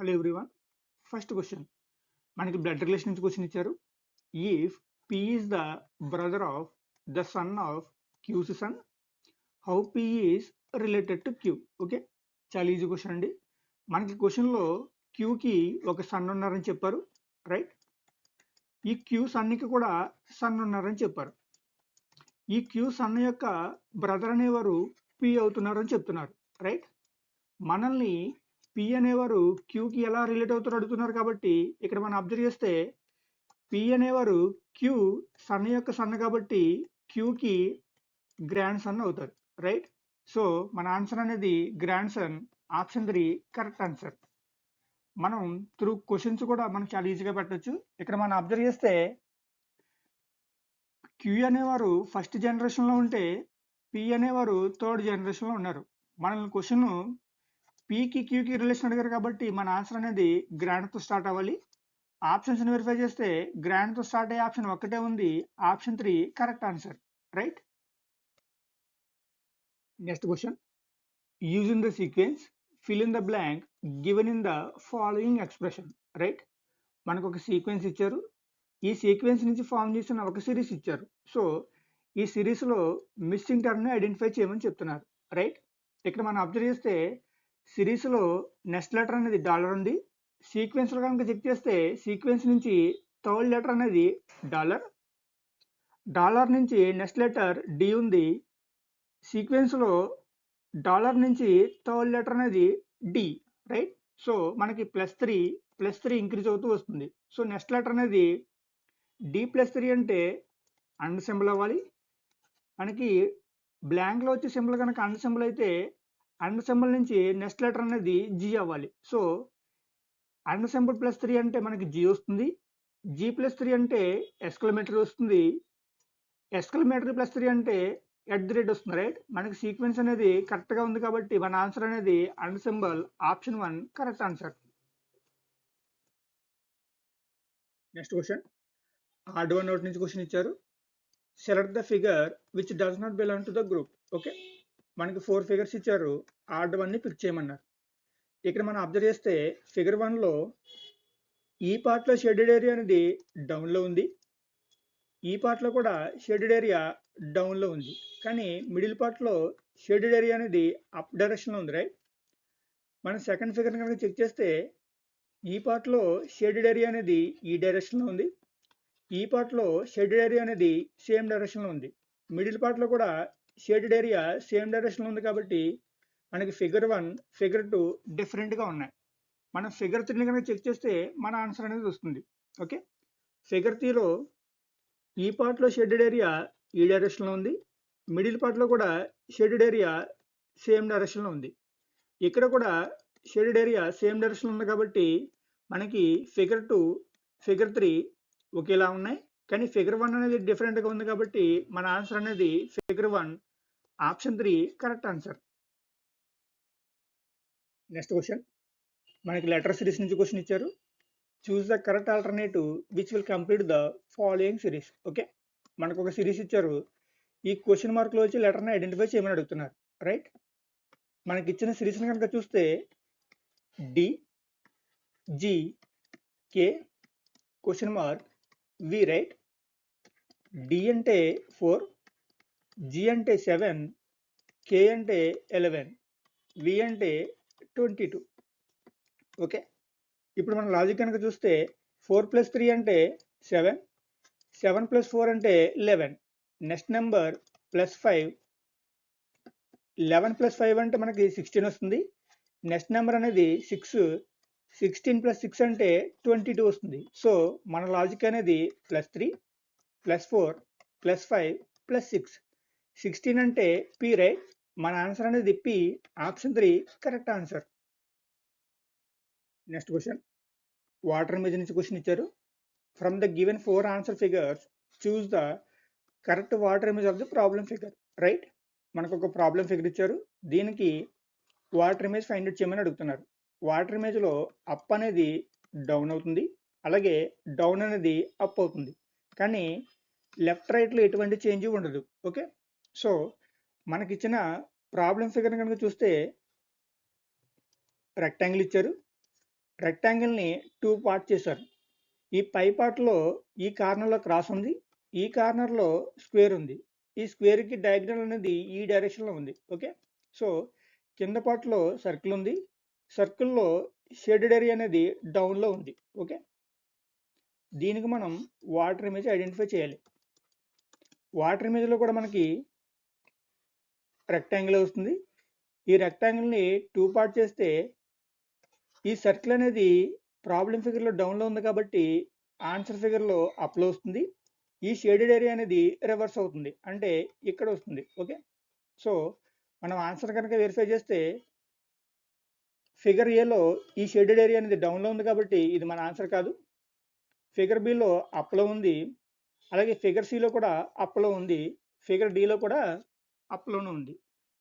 Hello everyone. First question. మనకి blood relation నుంచి question ఇచ్చారు. If P is the brother of the son of Q's son, how P is related to Q? Okay, చాలా easy question అండి. మనకి క్వశ్చన్లో Qకి ఒక sun ఉన్నారని చెప్పారు, రైట్? ఈ Q సన్కి కూడా సన్ ఉన్నారని చెప్పారు. ఈ Q సన్ యొక్క బ్రదర్ అనేవారు P అవుతున్నారని చెప్తున్నారు, రైట్? మనల్ని P అనేవారు Qకి ఎలా రిలేట్ అవుతారో అడుగుతున్నారు కాబట్టి ఇక్కడ మనం అబ్జర్వ్ చేస్తే P అనేవారు Q సన్ యొక్క సన్ కాబట్టి Qకి గ్రాండ్ సన్ అవుతారు, రైట్? సో మన ఆన్సర్ అనేది grand son, option 3 correct answer. మనం త్రూ క్వశ్చన్స్ కూడా మనం చాలా ఈజీగా పెట్టచ్చు. ఇక్కడ మనం అబ్జర్వ్ చేస్తే Q అనేవారు ఫస్ట్ జనరేషన్లో ఉంటే P అనేవారు థర్డ్ జనరేషన్లో ఉన్నారు. మనల్ని క్వశ్చన్ పీకి క్యూకి రిలేషన్ అడిగారు కాబట్టి మన ఆన్సర్ అనేది గ్రాండ్తో స్టార్ట్ అవ్వాలి. ఆప్షన్స్ వెరిఫై చేస్తే గ్రాండ్తో స్టార్ట్ అయ్యే ఆప్షన్ ఒక్కటే ఉంది, option 3 correct answer, right? Next question. Using the sequence fill in the blank given in the following expression, right? మనకు ఒక సీక్వెన్స్ ఇచ్చారు. ఈ సీక్వెన్స్ నుంచి ఫామ్ చేసిన ఒక సిరీస్ ఇచ్చారు. సో ఈ సిరీస్లో మిస్సింగ్ టర్మ్ని ఐడెంటిఫై చేయమని చెప్తున్నారు, రైట్? ఇక్కడ మనం అబ్జర్వ్ చేస్తే సిరీస్లో నెక్స్ట్ లెటర్ అనేది డాలర్ ఉంది. సీక్వెన్స్లో కనుక చెక్ చేస్తే సీక్వెన్స్ నుంచి థర్డ్ లెటర్ అనేది డాలర్, డాలర్ నుంచి నెక్స్ట్ లెటర్ డి ఉంది. సీక్వెన్స్లో డాలర్ నుంచి థర్డ్ లెటర్ అనేది డి, రైట్? సో మనకి ప్లస్ త్రీ ఇంక్రీజ్ అవుతూ వస్తుంది. సో నెక్స్ట్ లెటర్ అనేది D+3 అంటే అండ్ సింబల్ అవ్వాలి. మనకి బ్లాంక్లో వచ్చే సింబల్ కనుక అండ్ సింబల్ అయితే అండ్ సింబల్ నుంచి నెక్స్ట్ లెటర్ అనేది జీ అవ్వాలి. సో అండ్ సింబల్ +3 అంటే మనకి జీ వస్తుంది. G+3 అంటే ఎక్స్క్లమేటరీ వస్తుంది. ఎక్స్క్లమేటరీ +3 అంటే @ వస్తుంది, రైట్? మనకి సీక్వెన్స్ అనేది కరెక్ట్గా ఉంది కాబట్టి మన ఆన్సర్ అనేది and symbol, option 1 correct answer. Next question. Odd one note నుంచి క్వశ్చన్ ఇచ్చారు. Select the figure which does not belong to the group. Okay, మనకి 4 ఫిగర్స్ ఇచ్చారు. ఆర్డ్ వన్ని పిక్ చేయమన్నారు. ఇక్కడ మనం అబ్జర్వ్ చేస్తే ఫిగర్ 1లో ఈ పార్ట్లో షేడెడ్ ఏరియా అనేది డౌన్లో ఉంది. ఈ పార్ట్లో కూడా షేడెడ్ ఏరియా డౌన్లో ఉంది. కానీ మిడిల్ పార్ట్లో షేడెడ్ ఏరియా అనేది అప్ డైరెక్షన్లో ఉంది, రైట్? మన సెకండ్ ఫిగర్ కనుక చెక్ చేస్తే ఈ పార్ట్లో షేడెడ్ ఏరియా అనేది ఈ డైరెక్షన్లో ఉంది. ఈ పార్ట్లో షేడెడ్ ఏరియా అనేది సేమ్ డైరెక్షన్లో ఉంది. మిడిల్ పార్ట్లో కూడా షేడెడ్ ఏరియా సేమ్ డైరెక్షన్లో ఉంది కాబట్టి మనకి ఫిగర్ 1, ఫిగర్ 2 డిఫరెంట్గా ఉన్నాయి. మనం ఫిగర్ 3ని కనుక చెక్ చేస్తే మన ఆన్సర్ అనేది వస్తుంది. ఓకే, ఫిగర్ 3లో ఈ పార్ట్లో షేడెడ్ ఏరియా ఈ డైరెక్షన్లో ఉంది. మిడిల్ పార్ట్లో కూడా షేడెడ్ ఏరియా సేమ్ డైరెక్షన్లో ఉంది. ఇక్కడ కూడా షేడెడ్ ఏరియా సేమ్ డైరెక్షన్లో ఉంది కాబట్టి మనకి ఫిగర్ 2, ఫిగర్ 3 ఒకేలా ఉన్నాయి. కానీ ఫిగర్ 1 అనేది డిఫరెంట్గా ఉంది కాబట్టి మన ఆన్సర్ అనేది figure 1, option 3 correct answer. Next question. మనకి లెటర్ సిరీస్ నుంచి క్వశ్చన్ ఇచ్చారు. Choose the correct alternative which will complete the following series. Okay, మనకు ఒక సిరీస్ ఇచ్చారు. ఈ క్వశ్చన్ మార్క్లో వచ్చి లెటర్ని ఐడెంటిఫై చేయమని అడుగుతున్నారు, రైట్? మనకి ఇచ్చిన సిరీస్ని కనుక చూస్తే డి, జి, కే, క్వశ్చన్ మార్క్, వి, రైట్? డి అంటే 4, జి అంటే 7, కే అంటే 11, వి అంటే 22. ఓకే, ఇప్పుడు మన లాజిక్ కనుక చూస్తే 4 + 3 అంటే 7, 7 + 4 అంటే 11, నెక్స్ట్ నెంబర్ +5, 11 + 5 అంటే మనకి 16 వస్తుంది. నెక్స్ట్ నెంబర్ అనేది 6, 16 + 6 అంటే 22 వస్తుంది. సో మన లాజిక్ అనేది +3, +4, +5, +6, 16 అంటే పి, రైట్? మన ఆన్సర్ అనేది P, option 3 correct answer. Next question. Water image నుంచి క్వశ్చన్ ఇచ్చారు. From the given 4 answer figures choose the correct water image of the problem figure, right? మనకు ఒక ప్రాబ్లం ఫిగర్ ఇచ్చారు. దీనికి వాటర్ ఇమేజ్ ఫైండ్ అవుట్ చేయమని అడుగుతున్నారు. Water ఇమేజ్లో up అనేది డౌన్ అవుతుంది, అలాగే డౌన్ అనేది అప్ అవుతుంది. కానీ లెఫ్ట్ రైట్లో ఎటువంటి చేంజ్ ఉండదు. ఓకే, సో మనకి ఇచ్చిన ప్రాబ్లం ఫిగర్ కనుక చూస్తే రెక్టాంగిల్ ఇచ్చారు. రెక్టాంగిల్ని 2 పార్ట్ చేశారు. ఈ పై పార్ట్లో ఈ కార్నర్లో క్రాస్ ఉంది, ఈ కార్నర్లో స్క్వేర్ ఉంది. ఈ స్క్వేర్కి డయాగ్నల్ అనేది ఈ డైరెక్షన్లో ఉంది. ఓకే, సో కింద పార్ట్లో సర్కిల్ ఉంది, సర్కిల్లో షేడెడ్ ఏరియా అనేది డౌన్లో ఉంది. ఓకే, దీనికి మనం వాటర్ ఇమేజ్ ఐడెంటిఫై చేయాలి. వాటర్ ఇమేజ్లో కూడా మనకి రెక్టాంగిల్ వస్తుంది. ఈ రెక్టాంగిల్ని 2 పార్ట్ చేస్తే ఈ సర్కిల్ అనేది ప్రాబ్లం ఫిగర్లో డౌన్లో ఉంది కాబట్టి ఆన్సర్ ఫిగర్లో అప్లో వస్తుంది. ఈ షేడెడ్ ఏరియా అనేది రివర్స్ అవుతుంది, అంటే ఇక్కడ వస్తుంది. ఓకే, సో మనం ఆన్సర్ కనుక వెరిఫై చేస్తే ఫిగర్ ఏలో ఈ షేడెడ్ ఏరియా అనేది డౌన్లో ఉంది కాబట్టి ఇది మన ఆన్సర్ కాదు. ఫిగర్ బిలో అప్లో ఉంది, అలాగే ఫిగర్ సిలో కూడా అప్లో ఉంది, ఫిగర్ డిలో కూడా అప్లోనే ఉంది.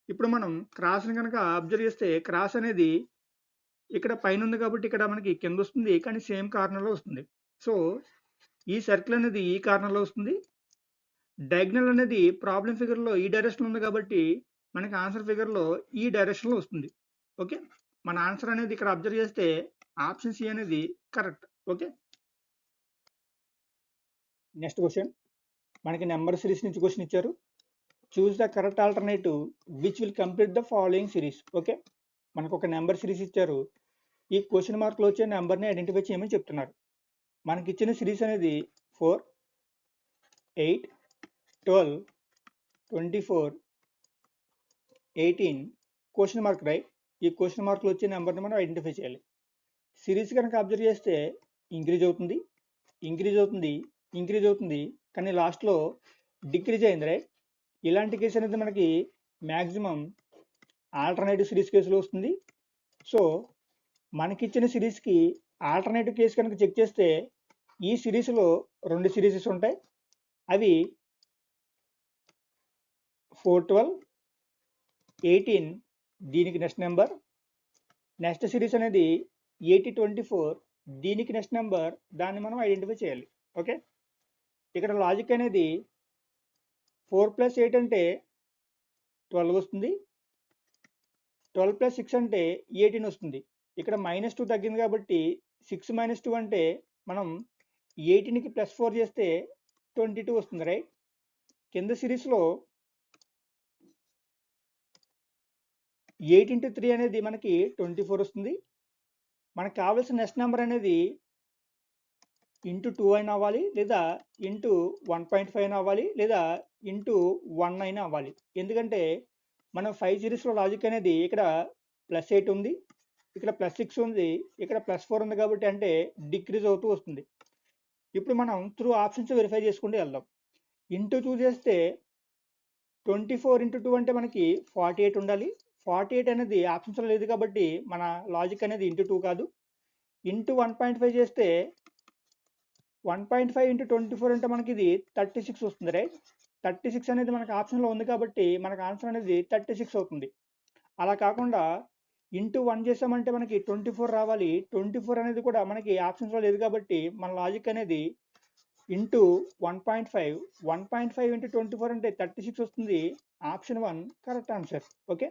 ఇప్పుడు మనం క్రాస్ని కనుక అబ్జర్వ్ చేస్తే క్రాస్ అనేది ఇక్కడ పైన ఉంది కాబట్టి ఇక్కడ మనకి కింద వస్తుంది, కానీ సేమ్ కార్నర్లో వస్తుంది. సో ఈ సర్కిల్ అనేది ఈ కార్నర్లో వస్తుంది, డయాగ్నల్ అనేది ప్రాబ్లం ఫిగర్లో ఈ డైరెక్షన్ ఉంది కాబట్టి మనకి ఆన్సర్ ఫిగర్లో ఈ డైరెక్షన్లో వస్తుంది. ఓకే, మన ఆన్సర్ అనేది ఇక్కడ అబ్జర్వ్ చేస్తే ఆప్షన్ సి అనేది కరెక్ట్. ఓకే, నెక్స్ట్ క్వశ్చన్ మనకి నెంబర్ సిరీస్ నుంచి క్వశ్చన్ ఇచ్చారు. Choose the correct alternative which will complete the following series. Okay, మనకు ఒక నెంబర్ సిరీస్ ఇచ్చారు. ఈ క్వశ్చన్ మార్క్లో వచ్చే నెంబర్ని ఐడెంటిఫై చేయమని చెప్తున్నారు. మనకి ఇచ్చిన సిరీస్ అనేది 4, 8, 12, 24, 18 క్వశ్చన్ మార్క్ రైట్. ఈ క్వశ్చన్ మార్క్లో వచ్చే నెంబర్ని మనం ఐడెంటిఫై చేయాలి. సిరీస్ కనుక అబ్జర్వ్ చేస్తే ఇంక్రీజ్ అవుతుంది, ఇంక్రీజ్ అవుతుంది, ఇంక్రీజ్ అవుతుంది, కానీ లాస్ట్లో డిక్రీజ్ అయింది రైట్. ఇలాంటి కేసు అనేది మనకి మ్యాక్సిమం ఆల్టర్నేటివ్ సిరీస్ కేసులో వస్తుంది. సో మనకిచ్చిన సిరీస్కి ఆల్టర్నేటివ్ కేసు కనుక చెక్ చేస్తే ఈ సిరీస్లో 2 సిరీసెస్ ఉంటాయి. అవి 4, 12, 18 దీనికి నెక్స్ట్ నెంబర్. నెక్స్ట్ సిరీస్ అనేది 80, 24 దీనికి నెక్స్ట్ నెంబర్. దాన్ని మనం ఐడెంటిఫై చేయాలి. ఓకే, ఇక్కడ లాజిక్ అనేది 4 + 8 అంటే 12 వస్తుంది, 12 + 6 అంటే 18 వస్తుంది. ఇక్కడ -2 తగ్గింది కాబట్టి 6 - 2 అంటే మనం 18కి +4 చేస్తే 22 వస్తుంది రైట్. కింద సిరీస్లో 8 × 3 అనేది మనకి 24 వస్తుంది. మనకు కావాల్సిన నెక్స్ట్ నెంబర్ అనేది × 2 అయినా అవ్వాలి, లేదా × 1.5 అయినా అవ్వాలి, లేదా × 1 అయినా అవ్వాలి. ఎందుకంటే మనం 5 సిరీస్లో లాజిక్ అనేది ఇక్కడ +8 ఉంది, ఇక్కడ +6 ఉంది, ఇక్కడ +4 ఉంది కాబట్టి అంటే డిక్రీజ్ అవుతూ వస్తుంది. ఇప్పుడు మనం త్రూ ఆప్షన్స్ వెరిఫై చేసుకుంటూ వెళ్దాం. × 2 చేస్తే 24 × 2 అంటే మనకి 48 ఉండాలి. 48 అనేది ఆప్షన్స్లో లేదు కాబట్టి మన లాజిక్ అనేది × 2 కాదు. × 1.5 చేస్తే 1.5 × 24 అంటే మనకి ఇది 36 వస్తుంది రైట్. 36 అనేది మనకు ఆప్షన్లో ఉంది కాబట్టి మనకు ఆన్సర్ అనేది 36 అవుతుంది. అలా కాకుండా × 1 చేసామంటే మనకి 24 రావాలి. 24 అనేది కూడా మనకి ఆప్షన్స్లో లేదు కాబట్టి మన లాజిక్ అనేది × 1.5, 1.5 × 24 అంటే 36 వస్తుంది. Option 1 correct answer. ఓకే.